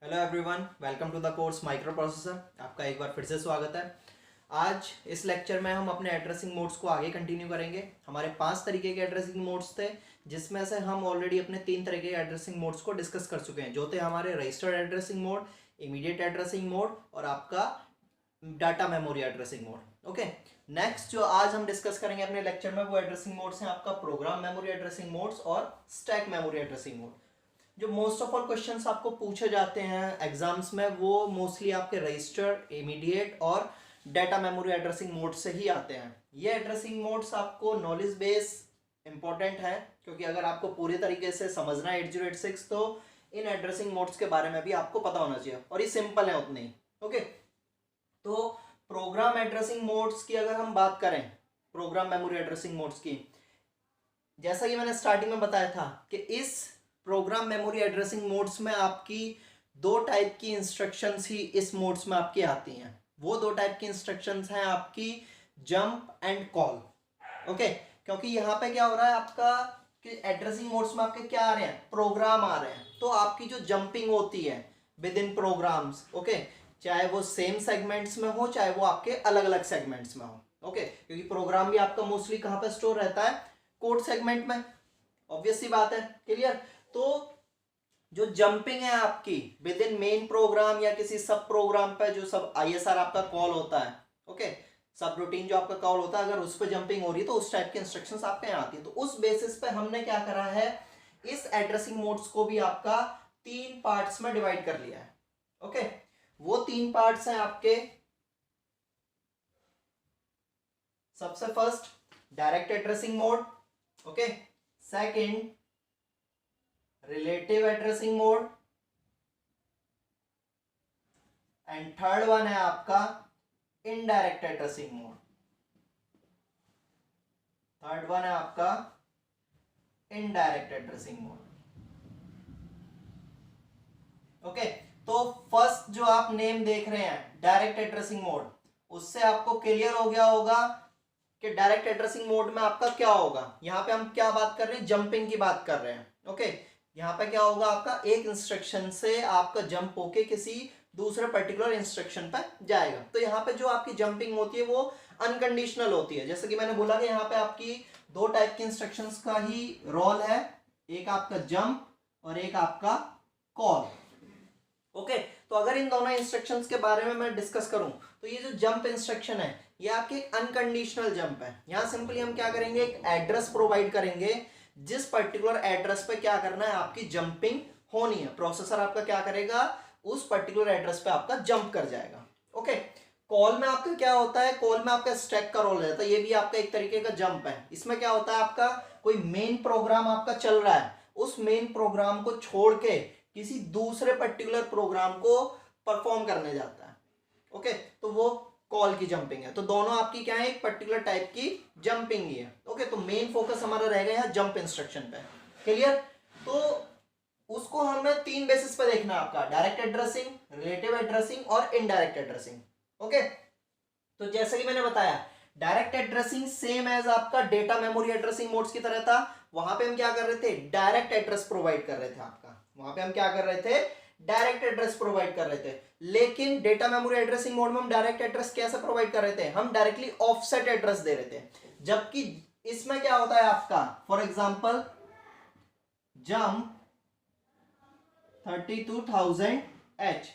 Hello everyone, welcome to the course microprocessor. आपका एक बार फिर से स्वागत है। आज इस लेक्चर में हम अपने एड्रेसिंग मोड्स को आगे कंटिन्यू करेंगे। हमारे 5 तरीके के एड्रेसिंग मोड्स थे, जिसमें से हम ऑलरेडी अपने 3 तरीके के एड्रेसिंग मोड्स को डिस्कस कर चुके हैं, जो थे हमारे registered addressing mode, immediate addressing mode और आपका data memory addressing mode. Okay, next जो आज हम डिस्कस करेंगे अपने लेक्चर में वो एड्रेसिंग मोड्स हैं आपका प्रोग्राम मेमोरी एड्रेसिंग मोड्स और स्टैक मेमोरी एड्रेसिंग मोड। जो मोस्ट ऑफ ऑल क्वेश्चंस आपको पूछे जाते हैं एग्जाम्स में वो मोस्टली आपके रजिस्टर, इमीडिएट और डाटा मेमोरी एड्रेसिंग मोड से ही आते हैं। ये एड्रेसिंग मोड्स आपको नॉलेज बेस इंपॉर्टेंट है, क्योंकि अगर आपको पूरे तरीके से समझना है 8086 तो इन एड्रेसिंग मोड्स के बारे में भी आपको पता होना चाहिए, और ये सिंपल है उतने ही। ओके, तो प्रोग्राम एड्रेसिंग मोड्स की अगर हम बात करें, प्रोग्राम मेमोरी एड्रेसिंग मोड्स की, जैसा कि मैंने स्टार्टिंग में बताया था कि इस प्रोग्राम मेमोरी एड्रेसिंग मोड्स में आपकी 2 टाइप की इंस्ट्रक्शंस ही इस मोड्स में आपकी आती हैं। वो 2 टाइप की इंस्ट्रक्शंस हैं आपकी जंप एंड कॉल। ओके, क्योंकि यहाँ पे क्या हो रहा है आपका कि एड्रेसिंग मोड्स में आपके क्या आ रहे हैं, प्रोग्राम आ रहे हैं, तो आपकी जो जंपिंग होती है विद इन प्रोग्राम्स, ओके, चाहे वो सेम सेगमेंट्स में हो चाहे वो आपके अलग अलग सेगमेंट्स में हो। ओके, क्योंकि प्रोग्राम भी आपका मोस्टली कहाँ पे स्टोर रहता है, कोड सेगमेंट में, ऑब्वियस सी बात है। क्लियर? तो जो जंपिंग है आपकी विद इन मेन प्रोग्राम या किसी सब प्रोग्राम पे, जो सब आईएसआर आपका कॉल होता है, ओके, सब रूटीन जो आपका कॉल होता है, अगर उस पर जंपिंग हो रही है तो उस टाइप की इंस्ट्रक्शंस आपके यहाँ आती है। तो उस बेसिस पे हमने क्या करा है, इस एड्रेसिंग मोड्स को भी आपका 3 पार्ट्स में डिवाइड कर लिया है। ओके, वो 3 पार्ट्स हैं आपके। सबसे first direct addressing mode, okay, second relative addressing mode, and third one है आपका indirect addressing mode. Third one है आपका इनडायरेक्ट एड्रेसिंग मोड। ओके, तो फर्स्ट जो आप नेम देख रहे हैं डायरेक्ट एड्रेसिंग मोड, उससे आपको क्लियर हो गया होगा कि डायरेक्ट एड्रेसिंग मोड में आपका क्या होगा। यहां पे हम क्या बात कर रहे हैं, जंपिंग की बात कर रहे हैं। ओके, यहाँ पे क्या होगा, आपका एक इंस्ट्रक्शन से आपका जंप होके किसी दूसरे पर्टिकुलर इंस्ट्रक्शन पे जाएगा। तो यहाँ पे जो आपकी जंपिंग होती है वो अनकंडीशनल होती है। जैसे कि मैंने बोला कि यहाँ पे आपकी 2 टाइप की इंस्ट्रक्शंस का ही रोल है, एक आपका जंप और एक आपका कॉल। ओके, तो अगर इन दोनों इंस्ट्रक्शंस के बारे में मैं डिस्कस करूं तो ये जो जंप इंस्ट्रक्शन है ये आपकी अनकंडीशनल जंप है। यहाँ सिंपली हम क्या करेंगे, एक एड्रेस प्रोवाइड करेंगे, जिस पर्टिकुलर एड्रेस पे क्या करना है, आपकी जंपिंग होनी है। प्रोसेसर आपका क्या करेगा, उस पर्टिकुलर एड्रेस पे आपका जंप कर जाएगा। ओके, कॉल में आपका क्या होता है, कॉल में आपका स्टैक का रोल रहता है। ये भी आपका एक तरीके का जंप है। इसमें क्या होता है, आपका कोई मेन प्रोग्राम आपका चल रहा है, उस मेन प्रोग्राम को छोड़ के किसी दूसरे पर्टिकुलर प्रोग्राम को परफॉर्म करने जाता है। ओके, तो वो कॉल की जंपिंग है। तो दोनों आपकी क्या है, एक पर्टिकुलर टाइप की जंपिंग ही है। ओके, तो मेन फोकस हमारा रहेगा यहाँ जंप इंस्ट्रक्शन पे। क्लियर? तो उसको हमें 3 बेसिस पे देखना है आपका, डायरेक्ट एड्रेसिंग, रिलेटिव एड्रेसिंग और इनडायरेक्ट एड्रेसिंग। ओके, तो जैसे कि मैंने बताया डायरेक्ट एड्रेसिंग सेम एज आपका डेटा मेमोरी एड्रेसिंग मोड्स की तरह था। वहां पे हम क्या कर रहे थे, डायरेक्ट एड्रेस प्रोवाइड कर रहे थे आपका। वहां पे हम क्या कर रहे थे, डायरेक्ट एड्रेस प्रोवाइड कर रहे थे। लेकिन डेटा मेमोरी एड्रेसिंग मोड में हम डायरेक्ट एड्रेस कैसे प्रोवाइड कर रहे थे, हम डायरेक्टली ऑफसेट एड्रेस दे रहे थे। जबकि इसमें क्या होता है आपका, फॉर एग्जांपल जंप 32,000H,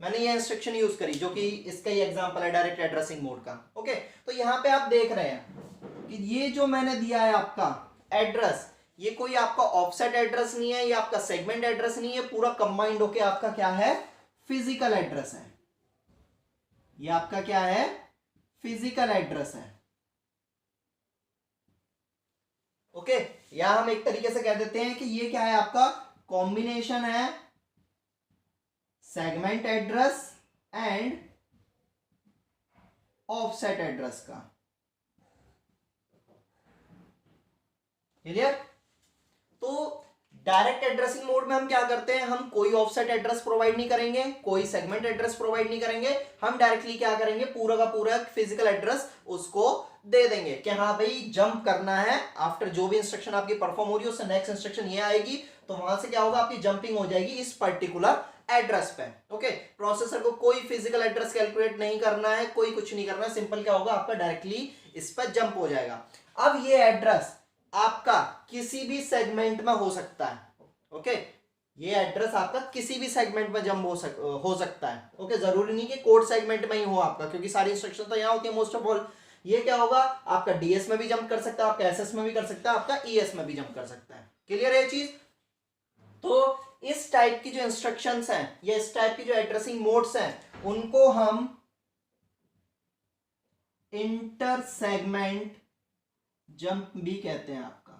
मैंने ये इंस्ट्रक्शन यूज करी जो कि इसका ही एग्जांपल है डायरेक्ट एड्रेसिंग मोड का। ओके, तो यहां पे आप देख रहे हैं कि ये जो मैंने दिया है आपका एड्रेस, ये कोई आपका ऑफसेट एड्रेस नहीं है, ये आपका सेगमेंट एड्रेस नहीं है, पूरा कंबाइंड होके आपका क्या है, फिजिकल एड्रेस है। ये आपका क्या है, फिजिकल एड्रेस है। ओके, यहां हम एक तरीके से कह देते हैं कि ये क्या है, आपका कॉम्बिनेशन है segment address and offset address का। क्लियर? तो डायरेक्ट एड्रेसिंग मोड में हम क्या करते हैं, हम कोई ऑफसेट एड्रेस प्रोवाइड नहीं करेंगे, कोई सेगमेंट एड्रेस प्रोवाइड नहीं करेंगे। हम डायरेक्टली क्या करेंगे, पूरा का पूरा फिजिकल एड्रेस उसको दे देंगे कि हाँ भाई जंप करना है। आफ्टर जो भी इंस्ट्रक्शन आपकी परफॉर्म हो रही है उससे नेक्स्ट इंस्ट्रक्शन ये आएगी, तो वहां से क्या होगा, आपकी जंपिंग हो जाएगी इस पर्टिकुलर एड्रेस पे। ओके, प्रोसेसर को कोई फिजिकल एड्रेस कैलकुलेट नहीं करना है, कोई कुछ नहीं करना है, सिंपल क्या होगा आपका डायरेक्टली इस पर जंप हो जाएगा। अब ये एड्रेस आपका किसी भी सेगमेंट में हो सकता है। ओके, ये एड्रेस आपका किसी भी सेगमेंट में जंप हो सकता है। ओके, जरूरी नहीं कि कोड सेगमेंट में ही हो आपका, क्योंकि सारी इंस्ट्रक्शन तो यहाँ होती है मोस्ट ऑफ ऑल। ये क्या होगा, आपका डीएस में भी जंप कर सकता है, आपका एसएस में भी कर सकता है, आपका ईएस में भी जंप कर सकता है। क्लियर है ये चीज? तो इस टाइप की जो इंस्ट्रक्शंस हैं या इस टाइप की जो एड्रेसिंग मोड्स हैं उनको हम इंटर सेगमेंट जंप भी कहते हैं आपका,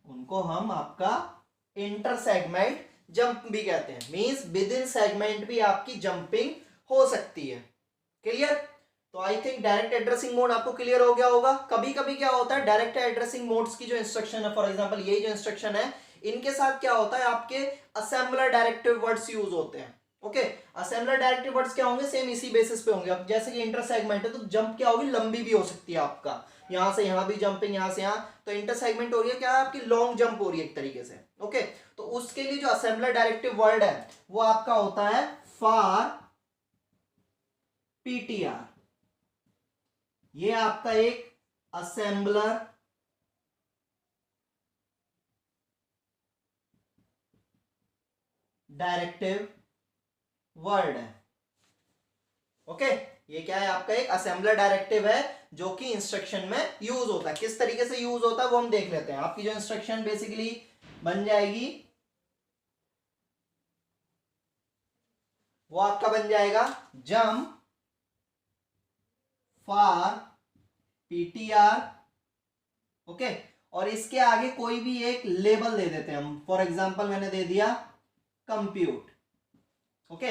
उनको हम आपका इंटर सेगमेंट जंप भी कहते हैं। मींस विद इन सेगमेंट भी आपकी जंपिंग हो सकती है। क्लियर? तो I think direct addressing mode आपको क्लियर हो गया होगा। कभी कभी क्या होता है, डायरेक्ट एड्रेसिंग मोड्स की जो इंस्ट्रक्शन है, फॉर एग्जांपल ये जो इंस्ट्रक्शन है, इनके साथ क्या होता है, आपके असेंबलर डायरेक्टिव वर्ड्स यूज होते हैं। ओके, असेंबलर डायरेक्टिव वर्ड्स क्या होंगे, सेम इसी बेसिस पे होंगे। अब जैसे कि इंटर सेगमेंट है तो जंप क्या होगी, लंबी भी हो सकती है आपका, यहां से यहां भी जंपिंग, यहां से यहां, तो इंटर सेगमेंट हो रही है क्या, आपकी लॉन्ग जंप हो रही है एक तरीके से। ओके, तो उसके लिए जो असेंबलर डायरेक्टिव वर्ड है वो आपका होता है फॉर पीटीआर। ये आपका एक असेंबलर डायरेक्टिव वर्ड है। ओके, ये क्या है, आपका एक असेंबलर डायरेक्टिव है जो कि इंस्ट्रक्शन में यूज होता है। किस तरीके से यूज होता है वो हम देख लेते हैं। आपकी जो इंस्ट्रक्शन बेसिकली बन जाएगी वो आपका बन जाएगा जंप फॉर पीटीआर। ओके, और इसके आगे कोई भी एक लेबल दे देते हैं हम। फॉर एग्जांपल मैंने दे दिया कंप्यूट। ओके,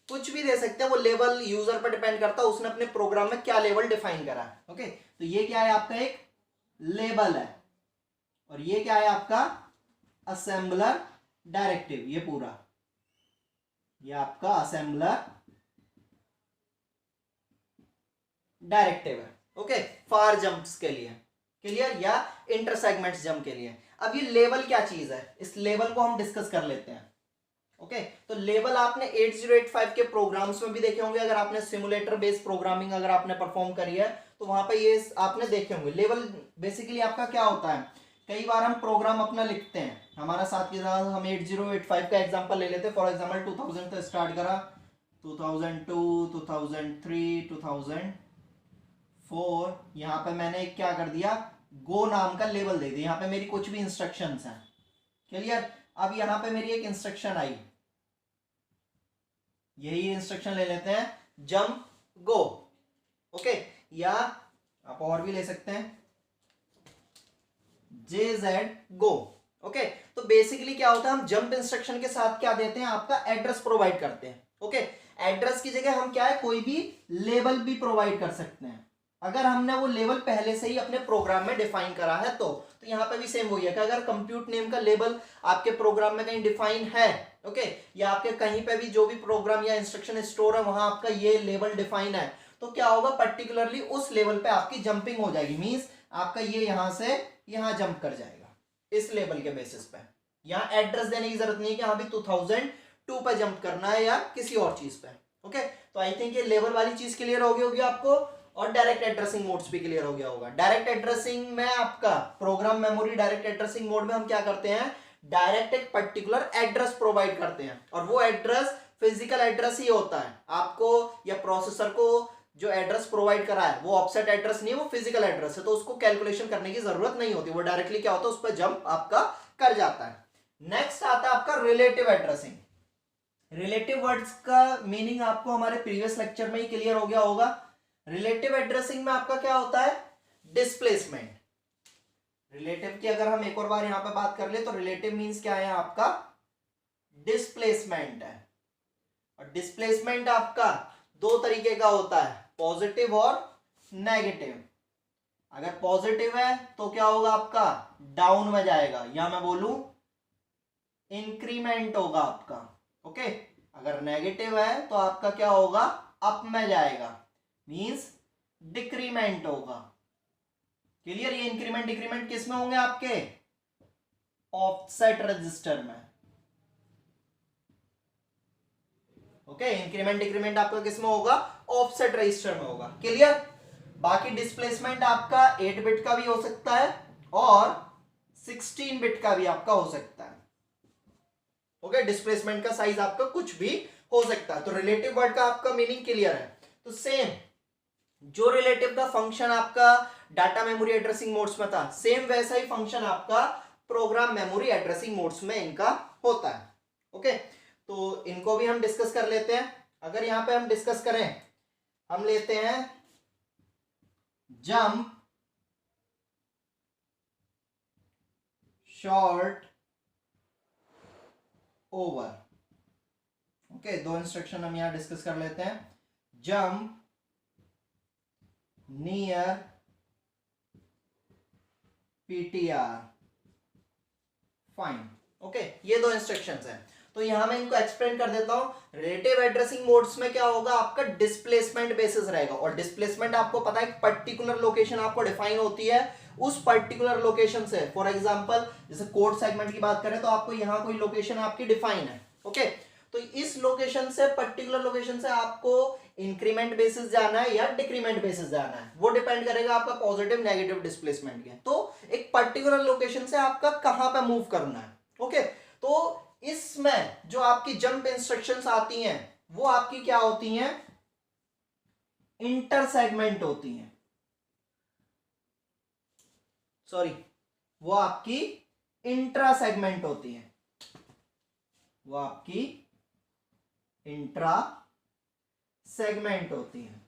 कुछ भी दे सकते हैं, वो लेवल यूजर पर डिपेंड करता है उसने अपने प्रोग्राम में क्या लेवल डिफाइन करा है। ओके, तो ये क्या है, आपका एक लेबल है, और ये क्या है, आपका असेंबलर डायरेक्टिव। ये पूरा ये आपका असेंबलर डायरेक्टिव है। ओके, फार जंप्स के लिए। क्लियर? या इंटर सेगमेंट्स जंप के लिए। अब ये लेवल क्या चीज है, इस लेवल को हम डिस्कस कर लेते हैं। ओके, तो लेवल आपने 8085 के प्रोग्राम्स में भी देखे होंगे। अगर आपने सिमुलेटर बेस्ड प्रोग्रामिंग अगर आपने परफॉर्म करी है तो वहां पे ये आपने देखे होंगे। लेवल बेसिकली आपका क्या होता है, कई बार हम प्रोग्राम अपना लिखते हैं, हमारा साथ के साथ हम 8085 का एग्जांपल ले लेते हैं। फॉर एग्जांपल 2000 से स्टार्ट करा, 2002, 2003, 2004, यहाँ पे मैंने क्या कर दिया, गो नाम का लेवल दे दिया। यहाँ पे मेरी कुछ भी इंस्ट्रक्शंस हैं। क्लियर? अब यहाँ पे मेरी एक इंस्ट्रक्शन आई, यही इंस्ट्रक्शन ले लेते हैं, जंप गो। ओके, या आप और भी ले सकते हैं, जेजेड गो। ओके, तो बेसिकली क्या होता है, हम जंप इंस्ट्रक्शन के साथ क्या देते हैं, आपका एड्रेस प्रोवाइड करते हैं। ओके, एड्रेस की जगह हम क्या है, कोई भी लेवल भी प्रोवाइड कर सकते हैं अगर हमने वो लेवल पहले से ही अपने प्रोग्राम में डिफाइन करा है तो यहाँ पे भी सेम वही है कि अगर कंप्यूट नेम का लेबल आपके प्रोग्राम में कहीं डिफाइन है, ओके, या आपके कहीं पे भी जो भी प्रोग्राम या इंस्ट्रक्शन स्टोर है वहां आपका ये लेवल डिफाइन है, तो क्या होगा, पर्टिकुलरली उस लेवल पे आपकी जंपिंग हो जाएगी। मींस आपका ये यहां से यहां जंप कर जाएगा इस लेवल के बेसिस पे। यहाँ एड्रेस देने की जरूरत नहीं है कि हाँ भी 2002 पे जंप करना है या किसी और चीज पे। ओके, तो आई थिंक ये लेवल वाली चीज क्लियर हो गई होगी आपको, और डायरेक्ट एड्रेसिंग मोड्स भी क्लियर हो गया होगा। डायरेक्ट एड्रेसिंग में आपका program memory direct addressing mode में हम क्या करते हैं, डायरेक्ट एक पर्टिकुलर एड्रेस प्रोवाइड करते हैं, और वो एड्रेस फिजिकल एड्रेस ही होता है। आपको या प्रोसेसर को जो एड्रेस प्रोवाइड करा है वो ऑफसेट एड्रेस नहीं है, वो फिजिकल एड्रेस है, तो उसको कैलकुलेशन करने की जरूरत नहीं होती, वो डायरेक्टली क्या होता है, उस पर जंप आपका कर जाता है। नेक्स्ट आता है आपका रिलेटिव एड्रेसिंग। रिलेटिव वर्ड्स का मीनिंग आपको हमारे प्रीवियस लेक्चर में ही क्लियर हो गया होगा। रिलेटिव एड्रेसिंग में आपका क्या होता है, डिस्प्लेसमेंट। रिलेटिव की अगर हम एक और बार यहां पे बात कर ले तो रिलेटिव मींस क्या है, आपका डिस्प्लेसमेंट है। और डिस्प्लेसमेंट आपका दो तरीके का होता है, पॉजिटिव और नेगेटिव। अगर पॉजिटिव है तो क्या होगा, आपका डाउन में जाएगा, या मैं बोलूं इंक्रीमेंट होगा आपका। ओके, अगर नेगेटिव है तो आपका क्या होगा, अप में जाएगा, मींस डिक्रीमेंट होगा। क्लियर? ये इंक्रीमेंट डिक्रीमेंट किस में होंगे, आपके ऑफसेट रजिस्टर में। ओके, इंक्रीमेंट डिक्रीमेंट आपका किस में होगा, ऑफसेट रजिस्टर में होगा। क्लियर। बाकी डिस्प्लेसमेंट आपका 8 बिट का भी हो सकता है और 16 बिट का भी आपका हो सकता है। ओके, डिस्प्लेसमेंट का साइज आपका कुछ भी हो सकता है। तो रिलेटिव वर्ड का आपका मीनिंग क्लियर है। तो सेम जो रिलेटिव का फंक्शन आपका डाटा मेमोरी एड्रेसिंग मोड्स में था, सेम वैसा ही फंक्शन आपका प्रोग्राम मेमोरी एड्रेसिंग मोड्स में इनका होता है। ओके, तो इनको भी हम डिस्कस कर लेते हैं। अगर यहां पे हम डिस्कस करें, हम लेते हैं जंप, शॉर्ट, ओवर। ओके, दो इंस्ट्रक्शन हम यहां डिस्कस कर लेते हैं, jump, near, PTR, find. Okay, ये दो इंस्ट्रक्शंस हैं। तो यहां मैं इनको एक्सप्लेन कर देता हूं। रिलेटिव एड्रेसिंग मोड्स में क्या होगा, आपका डिस्प्लेसमेंट बेसिस रहेगा, और डिस्प्लेसमेंट आपको पता है पर्टिकुलर लोकेशन आपको डिफाइन होती है, उस पर्टिकुलर लोकेशन से। फॉर एग्जांपल जैसे कोड सेगमेंट की बात करें तो आपको यहां कोई लोकेशन आपकी डिफाइन है। ओके, तो इस लोकेशन से, पर्टिकुलर लोकेशन से आपको इंक्रीमेंट बेसिस जाना है या डिक्रीमेंट बेसिस जाना है, वो डिपेंड करेगा आपका पॉजिटिव नेगेटिव डिस्प्लेसमेंट के। तो एक पर्टिकुलर लोकेशन से आपका कहां पे मूव करना है। ओके, तो इसमें जो आपकी जंप इंस्ट्रक्शंस आती हैं वो आपकी क्या होती हैं, इंटर सेगमेंट होती हैं। सॉरी, वो आपकी इंट्रा सेगमेंट होती हैं, वो आपकी इंट्रा सेगमेंट होती है।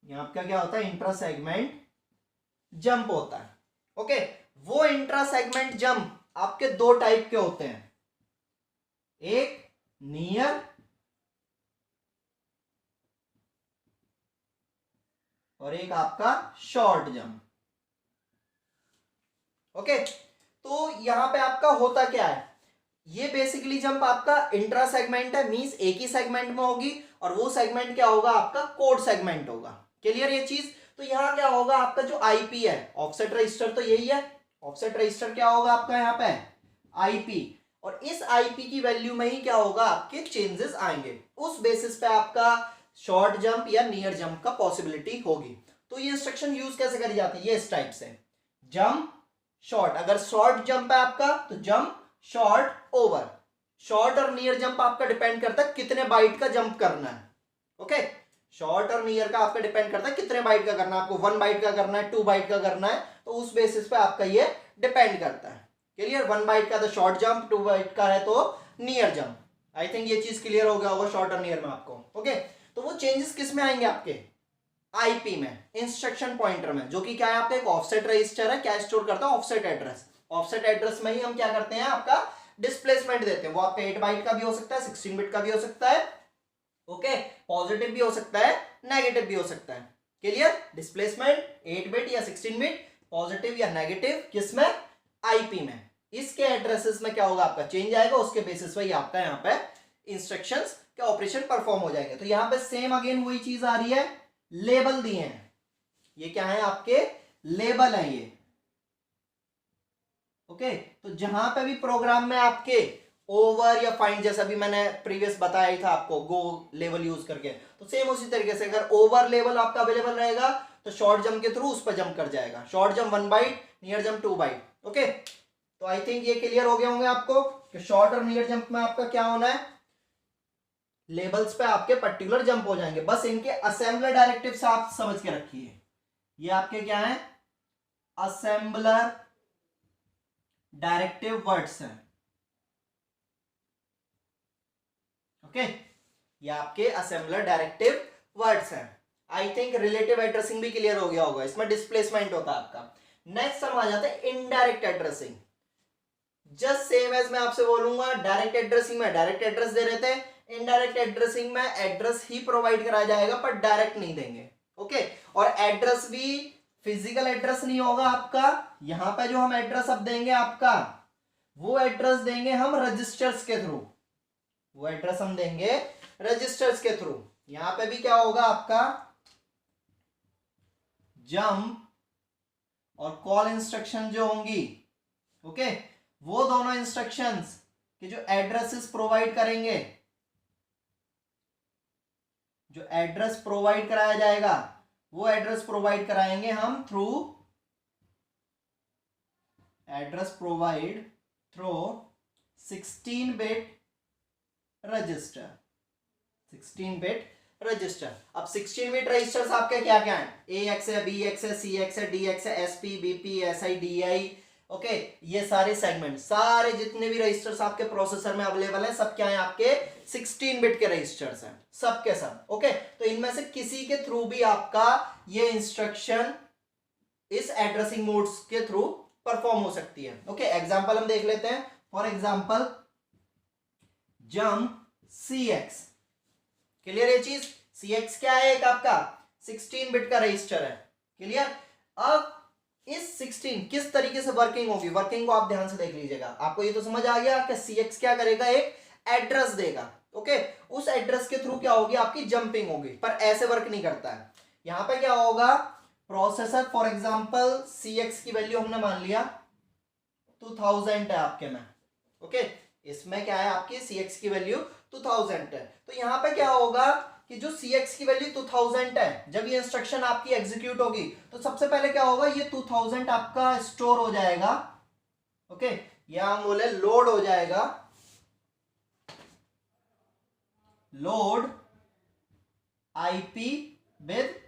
यहां आपका क्या होता है, इंट्रा सेगमेंट जंप होता है। ओके, वो इंट्रा सेगमेंट जंप आपके दो टाइप के होते हैं, एक नियर और एक आपका शॉर्ट जंप। ओके, तो यहां पे आपका होता क्या है, ये बेसिकली जंप आपका इंट्रा सेगमेंट है, मींस एक ही सेगमेंट में होगी, और वो सेगमेंट क्या होगा, आपका कोड सेगमेंट होगा। क्लियर ये चीज। तो यहां क्या होगा, आपका जो आईपी है, ऑफसेट रजिस्टर तो यही है, ऑफसेट रजिस्टर क्या होगा आपका यहाँ पे, आईपी, और इस आईपी की वैल्यू में ही क्या होगा, आपके चेंजेस आएंगे। उस बेसिस पे आपका शॉर्ट जंप या नियर जंप का पॉसिबिलिटी होगी। तो ये इंस्ट्रक्शन यूज कैसे करी जाती है, ये इस टाइप से, जंप शॉर्ट। अगर शॉर्ट जंप है आपका तो जंप शॉर्ट ओवर। शॉर्ट और नियर जंप आपका डिपेंड करता है कितने बाइट का जंप करना है। ओके, शॉर्ट और नियर का आपका डिपेंड करता है कितने बाइट का करना है, आपको 1 बाइट का करना है, 2 बाइट का करना है, तो उस बेसिस पे आपका ये डिपेंड करता है। क्लियर, 1 बाइट का तो शॉर्ट जंप, 2 बाइट का है तो नियर जंप। आई थिंक ये चीज क्लियर हो गया होगा शॉर्ट और नियर में आपको। ओके, तो वो चेंजेस किस में आएंगे, आपके आईपी में, इंस्ट्रक्शन पॉइंटर में, जो कि क्या है आपका एक ऑफसेट रजिस्टर है, क्या स्टोर करता है, ऑफसेट एड्रेस। ऑफसेट एड्रेस में ही हम क्या करते हैं, आपका डिस्प्लेसमेंट देते हैं। वो आपका 8 बाइट का भी हो सकता है, 16 बिट का भी हो सकता है, ओके, पॉजिटिव भी हो सकता है, नेगेटिव भी हो सकता है। क्लियर, डिस्प्लेसमेंट 8 बिट या 16 बिट, पॉजिटिव या नेगेटिव, किसमें, आईपी में। इसके एड्रेसेस में क्या होगा, आपका चेंज आएगा, उसके बेसिस पे आपका यहाँ पे इंस्ट्रक्शंस के ऑपरेशन परफॉर्म हो जाएंगे। तो यहाँ पे सेम अगेन वही चीज आ रही है, लेबल दिए हैं, ये क्या है, आपके लेबल है ये। ओके, तो जहां पे भी प्रोग्राम में आपके ओवर या फाइंड, जैसा भी मैंने प्रीवियस बताया ही था आपको, गो लेवल यूज करके, तो सेम उसी तरीके से अगर ओवर लेवल आपका अवेलेबल रहेगा तो शॉर्ट जंप के थ्रू उस पर जंप कर जाएगा। Short jump 1 byte, near jump 2 byte. Okay, तो आई थिंक ये क्लियर हो गए होंगे आपको कि शॉर्ट और नियर जंप में आपका क्या होना है, लेबल्स पे आपके पर्टिकुलर जंप हो जाएंगे। बस इनके असेंबलर डायरेक्टिव्स आप समझ के रखिए, ये आपके क्या है, असेंबलर डायरेक्टिव वर्ड्स हैं। ओके, ये आपके असेंबलर डायरेक्टिव वर्ड्स हैं। आई थिंक रिलेटिव एड्रेसिंग भी क्लियर हो गया होगा, इसमें डिस्प्लेसमेंट होता है आपका। नेक्स्ट हम आ जाते हैं indirect addressing. Just same as मैं आपसे बोलूंगा, डायरेक्ट एड्रेसिंग में डायरेक्ट एड्रेस दे रहे थे, इनडायरेक्ट एड्रेसिंग में एड्रेस ही प्रोवाइड कराया जाएगा पर डायरेक्ट नहीं देंगे। ओके, और एड्रेस भी फिजिकल एड्रेस नहीं होगा आपका, यहां पे जो हम एड्रेस अब देंगे आपका, वो एड्रेस देंगे हम रजिस्टर्स के थ्रू, वो एड्रेस हम देंगे रजिस्टर्स के थ्रू। यहां पे भी क्या होगा आपका, जंप और कॉल इंस्ट्रक्शन जो होंगी, ओके, वो दोनों इंस्ट्रक्शंस कि जो एड्रेसेस प्रोवाइड करेंगे, जो एड्रेस प्रोवाइड कराया जाएगा वो एड्रेस प्रोवाइड कराएंगे हम through address provide through 16 bit register. 16 bit register. अब 16 बिट रजिस्टर्स आपके क्या क्या हैं? AX है, BX है, CX है, DX है, SP, BP, SI, DI। Okay, ये सारे सेगमेंट, सारे जितने भी रजिस्टर्स आपके प्रोसेसर में अवेलेबल हैं सब क्या है? आपके 16 बिट के रजिस्टर्स हैं, सब के सब। ओके, तो इनमें से किसी के थ्रू भी आपका ये इंस्ट्रक्शन इस एड्रेसिंग मोड्स के थ्रू परफॉर्म हो सकती है। ओके, एग्जांपल हम देख लेते हैं। For example jump CX। Clear ये चीज? CX क्या है? एक आपका 16 बिट का रजिस्टर है। क्लियर? अब इस 16 किस तरीके से वर्किंग होगी, वर्किंग को आप ध्यान से देख लीजिएगा। आपको ये तो समझ आ गया कि CX क्या करेगा? एक एड्रेस देगा। ओके, उस एड्रेस के थ्रू क्या होगी? आपकी जंपिंग होगी, पर ऐसे वर्क नहीं करता है। यहां पे क्या होगा? प्रोसेसर फॉर एग्जांपल CX की वैल्यू हमने मान लिया 2000 है आपके में। ओके, इसमें क्या है? आपकी CX की वैल्यू 2000 है। तो यहां पे क्या होगा कि जो CX की वैल्यू 2000 है, जब ये इंस्ट्रक्शन आपकी एग्जीक्यूट होगी तो सबसे पहले क्या होगा? ये 2000 आपका स्टोर हो जाएगा। ओके, या हम बोले लोड हो जाएगा, लोड IP विद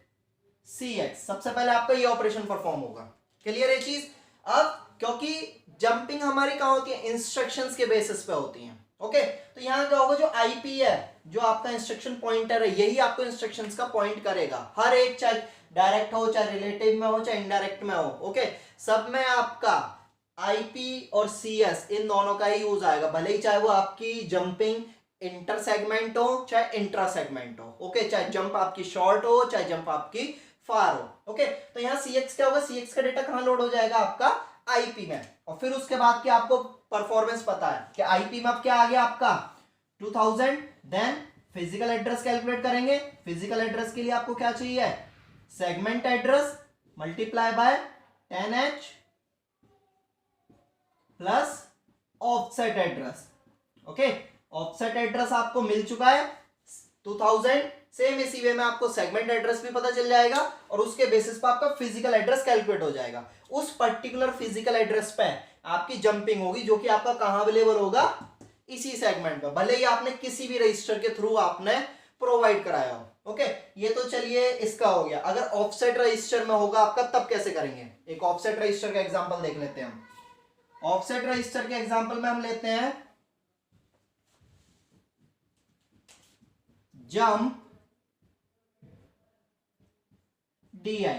CX। सबसे पहले आपका ये ऑपरेशन परफॉर्म होगा। क्लियर है चीज? अब क्योंकि जंपिंग हमारी कहां होती है? इंस्ट्रक्शंस के बेसिस पे होती है। ओके, तो यहां क्या होगा? जो IP है, जो आपका इंस्ट्रक्शन पॉइंटर है, यही आपको इंस्ट्रक्शंस का पॉइंट करेगा। हर एक, चाहे डायरेक्ट हो, चाहे रिलेटिव में हो, चाहे इनडायरेक्ट में हो। ओके, सब में आपका IP और CS इन दोनों का ही यूज आएगा, भले ही चाहे वो आपकी जंपिंग इंटर सेगमेंट हो चाहे इंट्रा सेगमेंट हो। ओके, चाहे जंप आपकी शॉर्ट हो चाहे जंप आपकी फार हो। ओके, तो यहाँ CX क्या होगा? CX का डेटा कहां लोड हो जाएगा? आपका IP में। और फिर उसके बाद क्या आपको परफॉर्मेंस पता है कि IP में अब क्या आ गया आपका 2000। देन फिजिकल एड्रेस कैलकुलेट करेंगे। फिजिकल एड्रेस के लिए आपको क्या चाहिए? Segment address multiply by 10H plus offset address. Okay, offset address आपको मिल चुका है 2000। सेम इसी वे में आपको सेगमेंट एड्रेस भी पता चल जाएगा और उसके बेसिस पर आपका फिजिकल एड्रेस कैलकुलेट हो जाएगा। उस पर्टिकुलर फिजिकल एड्रेस पे आपकी जंपिंग होगी, जो कि आपका कहां अवेलेबल होगा? इसी सेगमेंट पे, भले ही आपने किसी भी रजिस्टर के थ्रू आपने प्रोवाइड कराया हो। ओके, ये तो चलिए इसका हो गया। अगर ऑफसेट रजिस्टर में होगा आपका, तब कैसे करेंगे? एक ऑफसेट रजिस्टर का एग्जांपल देख लेते हैं हम। ऑफसेट रजिस्टर के एग्जांपल में हम लेते हैं जंप DI।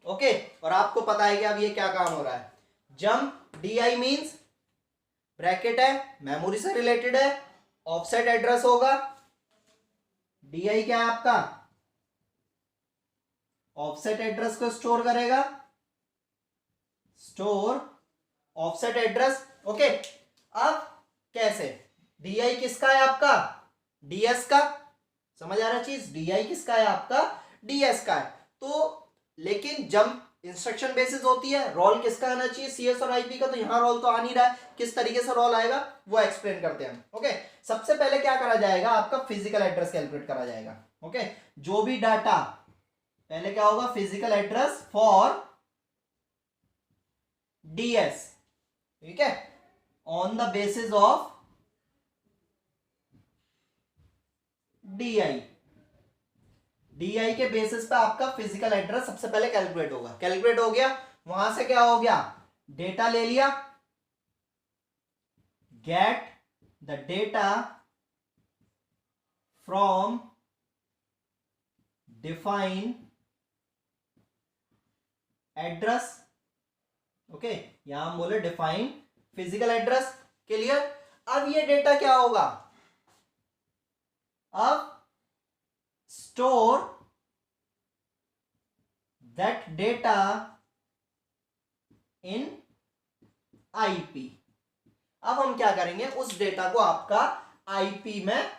ओके, और आपको पता है कि अब ये क्या काम हो रहा है? जंप DI मींस ब्रैकेट है, मेमोरी से रिलेटेड है, ऑफसेट एड्रेस होगा। DI क्या है आपका? ऑफसेट एड्रेस को स्टोर करेगा, स्टोर ऑफसेट एड्रेस। ओके, अब कैसे? DI किसका है आपका? DS का। समझ आ रहा चीज? DI किसका है आपका? DS का है। तो लेकिन जंप इंस्ट्रक्शन बेसिस होती है, रोल किसका आना चाहिए? CS और IP का। तो यहां रोल तो आ नहीं रहा है, किस तरीके से रोल आएगा वो एक्सप्लेन करते हैं। ओके, सबसे पहले क्या करा जाएगा? आपका फिजिकल एड्रेस कैलकुलेट करा जाएगा। ओके, जो भी डाटा पहले क्या होगा? Physical address for DS। ठीक है, on the basis of DI। DI के बेसिस पे आपका फिजिकल एड्रेस सबसे पहले कैलकुलेट होगा। कैलकुलेट हो गया, वहां से क्या हो गया? डेटा ले लिया, get the data from define address. Okay, यहां हम बोले डिफाइन फिजिकल एड्रेस। क्लियर? अब ये डेटा क्या होगा? अब store that data in IP। अब हम क्या करेंगे? उस डेटा को आपका IP में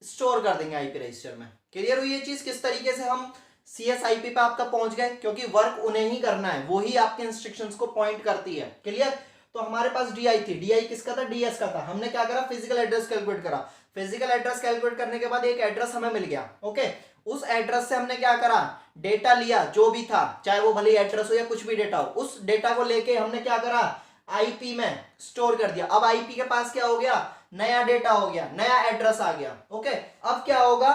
स्टोर कर देंगे, IP रजिस्टर में। क्लियर हुई ये चीज? किस तरीके से हम CS IP पे आपका पहुंच गए, क्योंकि वर्क उन्हें ही करना है, वो ही आपके इंस्ट्रक्शंस को पॉइंट करती है। क्लियर? तो हमारे पास DI थी, DI किसका था, DS का था। हमने क्या करा, फिजिकल एड्रेस कैलकुलेट करा। फिजिकल एड्रेस कैलकुलेट करने के बाद एक एड्रेस हमें मिल गया। ओके, उस एड्रेस से हमने क्या करा, डेटा लिया जो भी था, चाहे वो भले एड्रेस हो या कुछ भी डेटा हो, उस डेटा को लेके हमने क्या करा, आईपी में स्टोर कर दिया। अब आईपी के पास क्या हो गया, नया डेटा हो गया, नया एड्रेस आ गया। ओके, अब क्या होगा,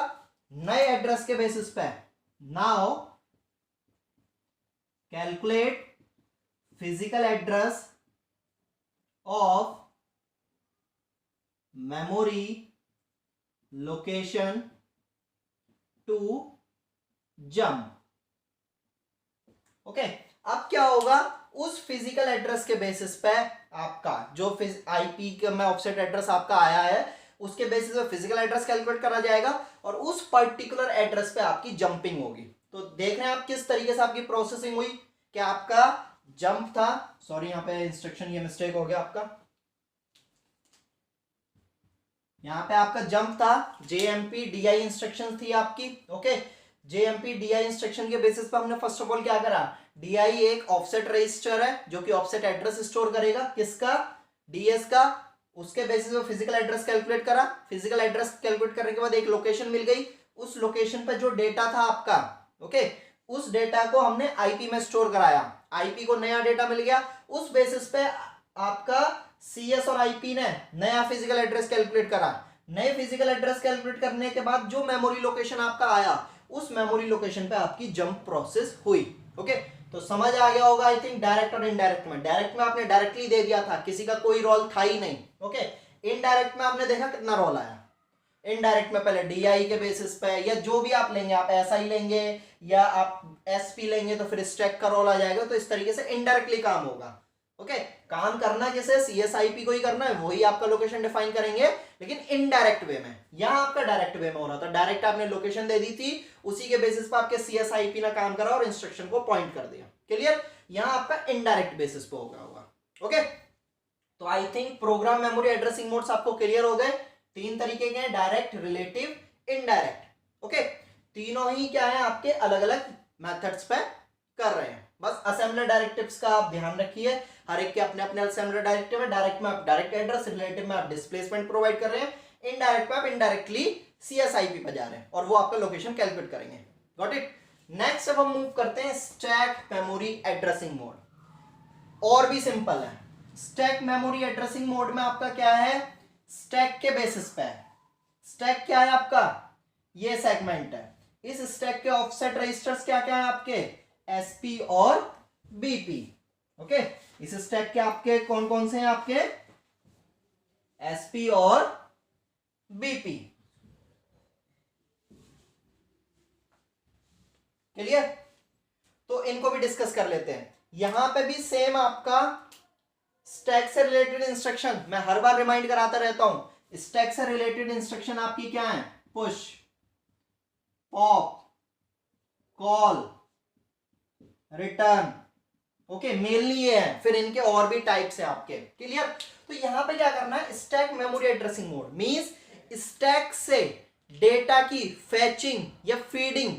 नए एड्रेस के बेसिस पे now calculate physical address of memory location to jump. Okay, अब क्या होगा, उस फिजिकल एड्रेस के बेसिस पे आपका जो आईपी में ऑफसेट एड्रेस आपका आया है, उसके बेसिस पे फिजिकल एड्रेस कैलकुलेट करा जाएगा और उस पर्टिकुलर एड्रेस पे आपकी जंपिंग होगी। तो देख रहे हैं आप किस तरीके से आपकी प्रोसेसिंग हुई, कि आपका जंप था, सॉरी यहां पे इंस्ट्रक्शन ये मिस्टेक हो गया आपका, यहां पे आपका जंप था, JMP DI इंस्ट्रक्शन थी आपकी। ओके, JMP DI इंस्ट्रक्शन के बेसिस पे हमने फर्स्ट ऑफ ऑल क्या करा, DI एक ऑफसेट रजिस्टर है जो कि ऑफसेट एड्रेस स्टोर करेगा, किसका, DS का। उसके बेसिस पे फिजिकल एड्रेस कैलकुलेट करा। फिजिकल एड्रेस कैलकुलेट करने के बाद एक लोकेशन मिल गई, उस लोकेशन पे जो डेटा था आपका, ओके, उस डेटा को हमने आईपी में स्टोर कराया, आईपी को नया डेटा मिल गया। उस बेसिस पे आपका CS और आईपी ने नया फिजिकल एड्रेस कैलकुलेट करा। नए फिजिकल एड्रेस कैलकुलेट करने के बाद जो मेमोरी लोकेशन आपका आया, उस मेमोरी लोकेशन पे आपकी जंप प्रोसेस हुई। ओके, तो समझ आ गया होगा आई थिंक। डायरेक्ट और इनडायरेक्ट में, डायरेक्ट में आपने डायरेक्टली दे दिया था, किसी का कोई रोल था ही नहीं। ओके, इनडायरेक्ट में आपने देखा कितना रोल आया। इनडायरेक्ट में पहले DI के बेसिस पे, या जो भी आप लेंगे, आप SI लेंगे या आप SP लेंगे तो फिर स्टैक का रोल आ जाएगा। तो इस तरीके से इनडायरेक्टली काम होगा। ओके, काम करना किसे, CSIP को ही करना है, वही आपका लोकेशन डिफाइन करेंगे, लेकिन इनडायरेक्ट वे में। यहां आपका डायरेक्ट वे में हो रहा था, डायरेक्ट आपने लोकेशन दे दी थी, उसी के बेसिस पे आपके CSIP ने काम करा और इंस्ट्रक्शन को पॉइंट कर दिया। क्लियर, यहां आपका इनडायरेक्ट बेसिस पे होगा। ओके, तो I think program memory addressing modes आपको क्लियर हो गए। 3 तरीके के हैं, डायरेक्ट, रिलेटिव, इनडायरेक्ट। ओके, तीनों ही क्या है आपके अलग अलग मेथड्स पे कर रहे हैं। बस असेंबलर डायरेक्टिव्स का आप ध्यान रखिए, हर एक के अपने अपने असेंबलर डायरेक्टिव है। डायरेक्ट में आप डायरेक्ट एड्रेस, रिलेटिव में आप डिस्प्लेसमेंट प्रोवाइड कर रहे हैं, इनडायरेक्ट में आप इनडायरेक्टली CSIP पे जा रहे हैं और वो आपका लोकेशन कैलकुलेट करेंगे। Got it. नेक्स्ट अब हम मूव करते हैं स्टैक मेमोरी एड्रेसिंग मोड। और भी सिंपल है। स्टैक मेमोरी एड्रेसिंग मोड में आपका क्या है, स्टैक के बेसिस पे है। स्टैक क्या है आपका, ये सेगमेंट है। इस स्टैक के ऑफसेट रजिस्टर्स क्या क्या है आपके, SP और BP। ओके, इस स्टैक के आपके कौन कौन से हैं आपके, SP और BP। क्लियर, तो इनको भी डिस्कस कर लेते हैं। यहां पे भी सेम आपका स्टैक से रिलेटेड इंस्ट्रक्शन, मैं हर बार रिमाइंड कराता रहता हूं, स्टैक से रिलेटेड इंस्ट्रक्शन आपकी क्या है, push, pop, call, return. Okay, mainly ये है, फिर इनके और भी टाइप्स है आपके। क्लियर, तो यहां पे क्या करना है, stack memory addressing mode means stack से डेटा की फेचिंग या फीडिंग।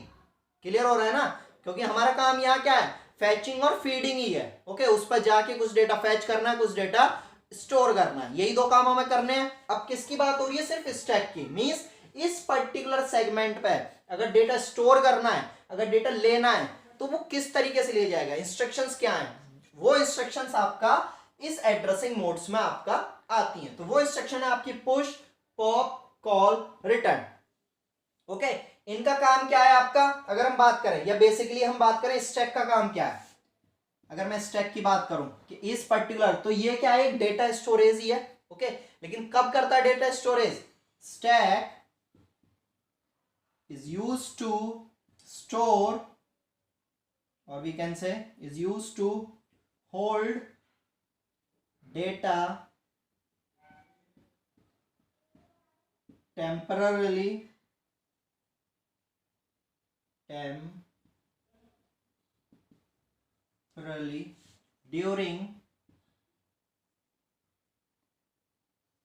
क्लियर हो रहा है ना, क्योंकि हमारा काम यहां क्या है, फेचिंग और फीडिंग ही है। ओके, उस पर जाके कुछ डेटा फेच करना है, कुछ डेटा स्टोर करना है, यही 2 काम हमें करने हैं। अब किसकी बात हो रही है, सिर्फ स्टैक की। मींस इस पर्टिकुलर सेगमेंट पे अगर डेटा स्टोर करना है, अगर डेटा लेना है, तो वो किस तरीके से ले जाएगा, इंस्ट्रक्शंस क्या हैं, वो इंस्ट्रक्शंस आपका इस एड्रेसिंग मोड्स में आपका आती हैं। तो वो इंस्ट्रक्शन है आपकी push, pop, call, return. Okay, इनका काम क्या है आपका, अगर हम बात करें या बेसिकली हम बात करें स्टैक का काम क्या है। अगर मैं स्टैक की बात करूं कि इस पर्टिकुलर, तो ये क्या है, एक डेटा स्टोरेज ही है। ओके, लेकिन कब करता है data storage, stack is used to store, or we can say is used to hold data temporarily during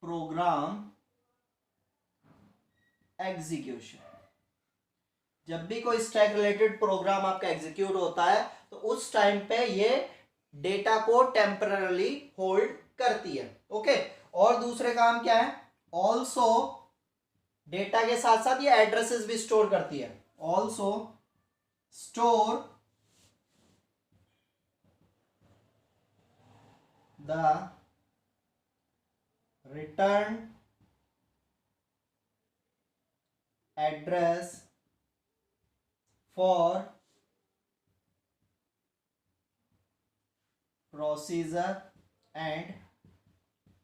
program execution. जब भी कोई स्टैक रिलेटेड प्रोग्राम आपका एग्जीक्यूट होता है तो उस टाइम पे ये डेटा को टेम्पररी होल्ड करती है। ओके, और दूसरे काम क्या है, ऑल्सो डेटा के साथ साथ ये एड्रेसेस भी स्टोर करती है। Also store the return address for procedure and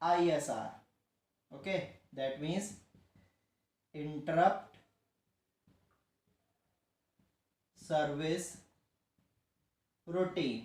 ISR. Okay, that means interrupt service routine.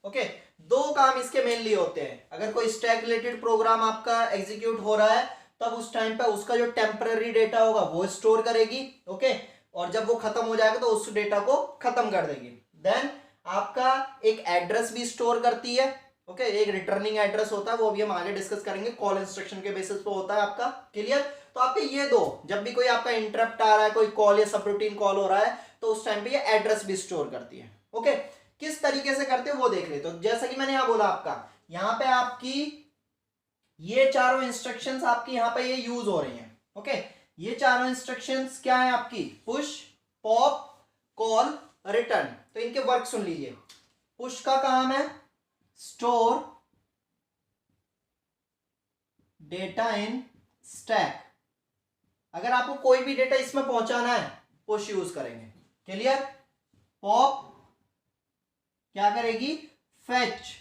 Okay, दो काम इसके मेनली होते हैं। अगर कोई स्टैक रिलेटेड प्रोग्राम आपका एग्जीक्यूट हो रहा है तब उस टाइम पे उसका जो टेम्पररी डेटा होगा वो स्टोर करेगी। ओके, और जब वो खत्म हो जाएगा तो उस डेटा को खत्म कर देगी। देन आपका एक एड्रेस भी स्टोर करती है। ओके, एक रिटर्निंग एड्रेस होता है, वो भी हम आगे डिस्कस करेंगे, कॉल इंस्ट्रक्शन के बेसिस पे होता है आपका। क्लियर? तो आपके ये दो, जब भी कोई आपका इंटरप्ट आ रहा है, कोई कॉल या सब रूटीन कॉल हो रहा है तो उस टाइम पे ये एड्रेस भी स्टोर करती है। ओके, किस तरीके से करते हो वो देख ले। तो जैसा कि मैंने यहां बोला, आपका यहां पे आपकी ये चारों इंस्ट्रक्शंस आपकी यहां पे ये यूज हो रही हैं। ओके, ये चारों इंस्ट्रक्शंस क्या है आपकी, पुश, पॉप, कॉल, रिटर्न। तो इनके वर्क सुन लीजिए। पुश का काम है स्टोर डेटा इन स्टैक। अगर आपको कोई भी डेटा इसमें पहुंचाना है पुश यूज करेंगे। क्लियर? पॉप क्या करेगी, फेच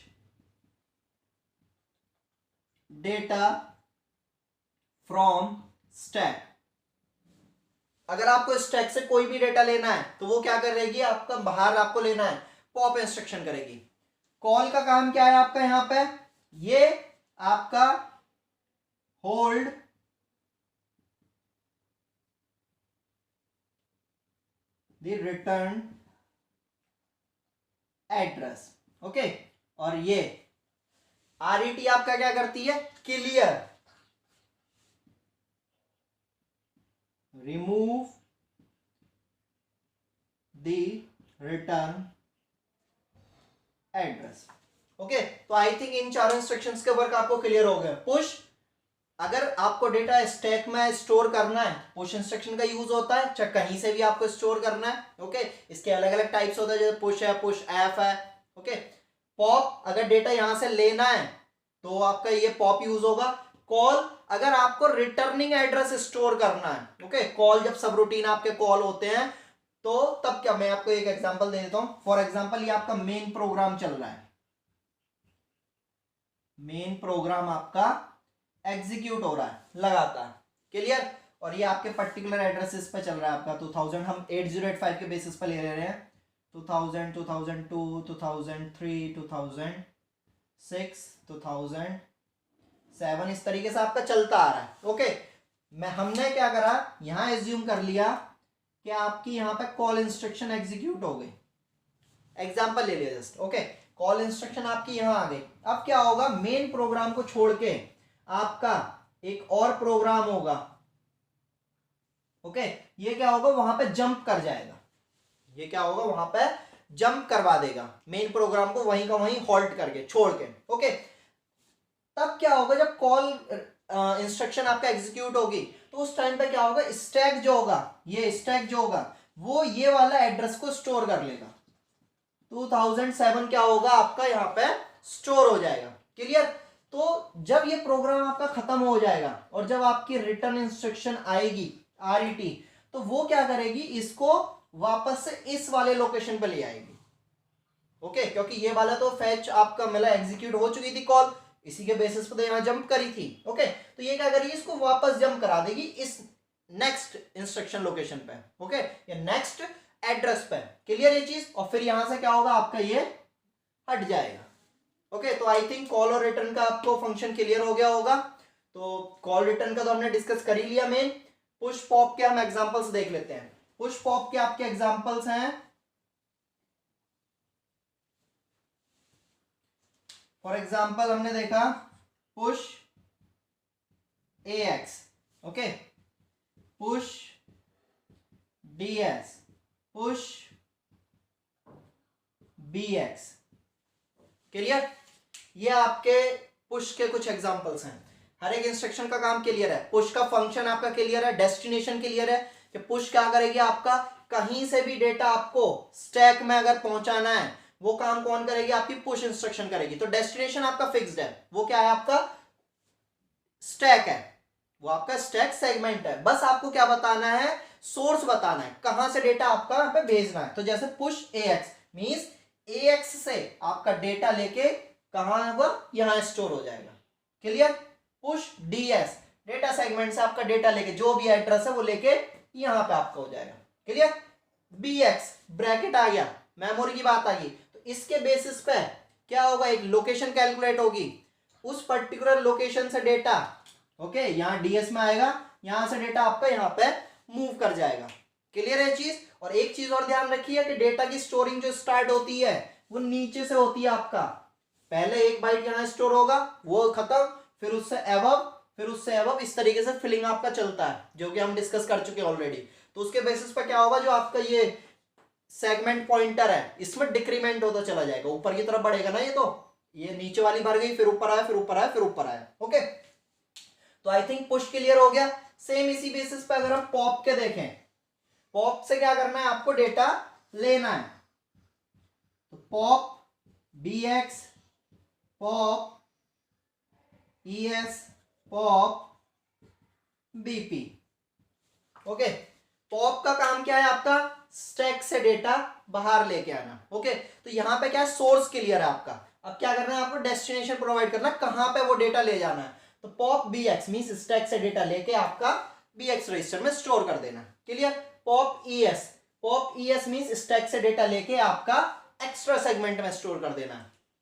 डेटा फ्रॉम स्टैक। अगर आपको स्टैक से कोई भी डेटा लेना है तो वो क्या करेगी, आपका बाहर आपको लेना है, पॉप इंस्ट्रक्शन करेगी। कॉल का काम क्या है आपका यहां पे, ये आपका hold the return address. Okay, और ये आरईटी आपका क्या करती है, clear, remove the return address. Okay, तो आई थिंक इन चारों इंस्ट्रक्शंस के वर्क आपको क्लियर हो गए। पुश, अगर आपको डेटा स्टैक में स्टोर करना है पुश इंस्ट्रक्शन का यूज होता है, चाहे कहीं से भी आपको स्टोर करना है। ओके, इसके अलग अलग टाइप्स होते हैं, जैसे पुश है, पुश एफ है। ओके, पॉप, अगर डेटा यहां से लेना है तो आपका ये पॉप यूज होगा। कॉल, अगर आपको रिटर्निंग एड्रेस स्टोर करना है। ओके, कॉल जब सब रूटीन आपके कॉल होते हैं तो तब क्या, मैं आपको एक एग्जांपल दे देता हूं। फॉर एग्जांपल ये आपका मेन प्रोग्राम चल रहा है, मेन प्रोग्राम आपका एग्जीक्यूट हो रहा है लगातार। क्लियर? और ये आपके पर्टिकुलर एड्रेसेस पे चल रहा है आपका 2000, हम 8085 के बेसिस पे ले रहे हैं। 2000, 2002, 2003, 2006, 2007, इस तरीके से आपका चलता आ रहा है। ओके, हमने क्या करा, यहां एज्यूम कर लिया कि आपकी यहां पे कॉल इंस्ट्रक्शन एग्जीक्यूट हो गई। एग्जांपल ले लिया जस्ट। ओके, कॉल इंस्ट्रक्शन आपकी यहां आ गई। अब क्या होगा, मेन प्रोग्राम को छोड़ के आपका एक और प्रोग्राम होगा। ओके, ये क्या होगा, वहां पे जंप कर जाएगा। ये क्या होगा, वहां पे जंप करवा देगा मेन प्रोग्राम को, वहीं का वहीं हॉल्ट करके छोड़ के। ओके, तब क्या होगा, जब कॉल इंस्ट्रक्शन आपका एग्जीक्यूट होगी तो उस टाइम पे क्या होगा, स्टैक जो होगा, ये स्टैक जो होगा वो ये वाला एड्रेस को स्टोर कर लेगा। 2007 क्या होगा आपका यहाँ पे स्टोर हो जाएगा। क्लियर? तो जब ये प्रोग्राम आपका खत्म हो जाएगा और जब आपकी रिटर्न इंस्ट्रक्शन आएगी आरईटी, तो वो क्या करेगी, इसको वापस से इस वाले लोकेशन पे ले आएगी। ओके, क्योंकि ये वाला तो फैच आपका मिला, एग्जीक्यूट हो चुकी थी कॉल, इसी के बेसिस पे तो यहां जंप करी थी। ओके, तो ये क्या करेगी, इसको वापस जंप करा देगी इस नेक्स्ट इंस्ट्रक्शन लोकेशन पे। ओके, या नेक्स्ट एड्रेस पे। क्लियर ये चीज? और फिर यहां से क्या होगा, आपका ये हट जाएगा। ओके, तो आई थिंक कॉल और रिटर्न का आपको फंक्शन क्लियर हो गया होगा। तो कॉल रिटर्न का तो हमने डिस्कस कर ही लिया। मेन पुश पॉप के हम एग्जांपल्स देख लेते हैं। पुश पॉप के आपके एग्जांपल्स हैं, फॉर एग्जांपल हमने देखा push AX, okay, push DS, push BX, clear? ये आपके पुश के कुछ एग्जांपल्स हैं। हर एक इंस्ट्रक्शन का काम क्लियर है, पुश का फंक्शन आपका क्लियर है, डेस्टिनेशन क्लियर है कि पुश क्या करेगी, आपका कहीं से भी डेटा आपको स्टैक में अगर पहुंचाना है वो काम कौन करेगी, आपकी पुश इंस्ट्रक्शन करेगी। तो डेस्टिनेशन आपका फिक्स्ड है, वो क्या है, आपका स्टैक है, वो आपका स्टैक सेगमेंट है। बस आपको क्या बताना है, सोर्स बताना है, कहां से डेटा आपका यहाँ पे भेजना है। तो जैसे पुश AX मींस AX से आपका डेटा लेके कहां होगा, यहां स्टोर हो जाएगा। Clear? Push DS data segment से आपका डेटा लेके जो भी एड्रेस है वो लेके यहां पे आपका हो जाएगा। क्लियर? BX ब्रैकेट आ गया, मेमोरी की बात आ गई, तो इसके बेसिस पे क्या होगा, एक लोकेशन कैलकुलेट होगी, उस पर्टिकुलर लोकेशन से डेटा ओके यहाँ DS में आएगा, यहां से डेटा आपका यहाँ पे मूव कर जाएगा। क्लियर है चीज? और एक चीज और ध्यान रखिए कि डेटा की स्टोरिंग जो स्टार्ट होती है वो नीचे से होती है। आपका पहले 1 बाइट यहाँ स्टोर होगा, वो खत्म, फिर उससे एबव, फिर उससे एबव, इस तरीके से फिलिंग आपका चलता है, जो कि हम डिस्कस कर चुके हैं ऑलरेडी। तो उसके बेसिस पर क्या होगा, जो आपका ये सेगमेंट पॉइंटर है इसमें डिक्रीमेंट होता चला जाएगा, ऊपर की तरफ बढ़ेगा ना, ये नीचे वाली भर गई, फिर ऊपर आया, फिर ऊपर आया, फिर ऊपर आया। ओके, तो आई थिंक पुश क्लियर हो गया। सेम इसी बेसिस पे अगर हम पॉप के देखें, पॉप से क्या करना है, आपको डेटा लेना है, तो pop BX, pop ES, pop BP। Okay, pop का काम क्या है, आपका स्टैक से डेटा बाहर लेके आना। ओके, तो यहां पे क्या है, सोर्स क्लियर है आपका। अब क्या करना है, आपको डेस्टिनेशन प्रोवाइड करना, कहां पे वो डेटा ले जाना है। तो पॉप BX मींस स्टैक से डेटा लेके आपका BX रजिस्टर में स्टोर कर देना। Clear? Pop ES, pop ES means stack से डेटा लेके आपका एक्स्ट्रा सेगमेंट में स्टोर कर देना,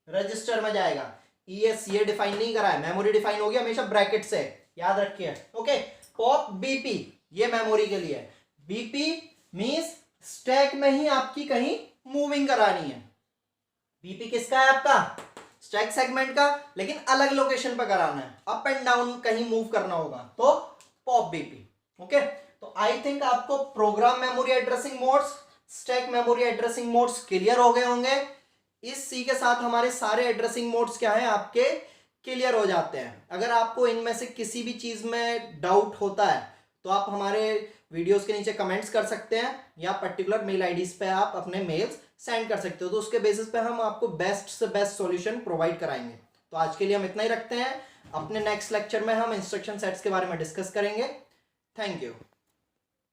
रजिस्टर में जाएगा। ES ये डिफाइन नहीं करा है, मेमोरी डिफाइन होगी हमेशा ब्रैकेट से, याद रखिए। ओके, पॉप BP ये मेमोरी के लिए, BP मींस स्टैक में ही आपकी कहीं मूविंग करानी है। BP किसका है, आपका स्टैक सेगमेंट का, लेकिन अलग लोकेशन पर कराना है, अप एंड डाउन कहीं मूव करना होगा, तो पॉप BP। ओके, तो आई थिंक आपको program memory addressing modes, stack memory addressing modes clear हो गए होंगे। इस C के साथ हमारे सारे एड्रेसिंग मोड्स क्या है, आपके क्लियर हो जाते हैं। अगर आपको इनमें से किसी भी चीज में डाउट होता है तो आप हमारे वीडियोस के नीचे कमेंट्स कर सकते हैं, या पर्टिकुलर मेल आईडीज पे आप अपने मेल्स सेंड कर सकते हो, तो उसके बेसिस पे हम आपको बेस्ट से बेस्ट सॉल्यूशन प्रोवाइड कराएंगे। तो आज के लिए हम इतना ही रखते हैं, अपने नेक्स्ट लेक्चर में हम इंस्ट्रक्शन सेट्स के बारे में डिस्कस करेंगे। Thank you.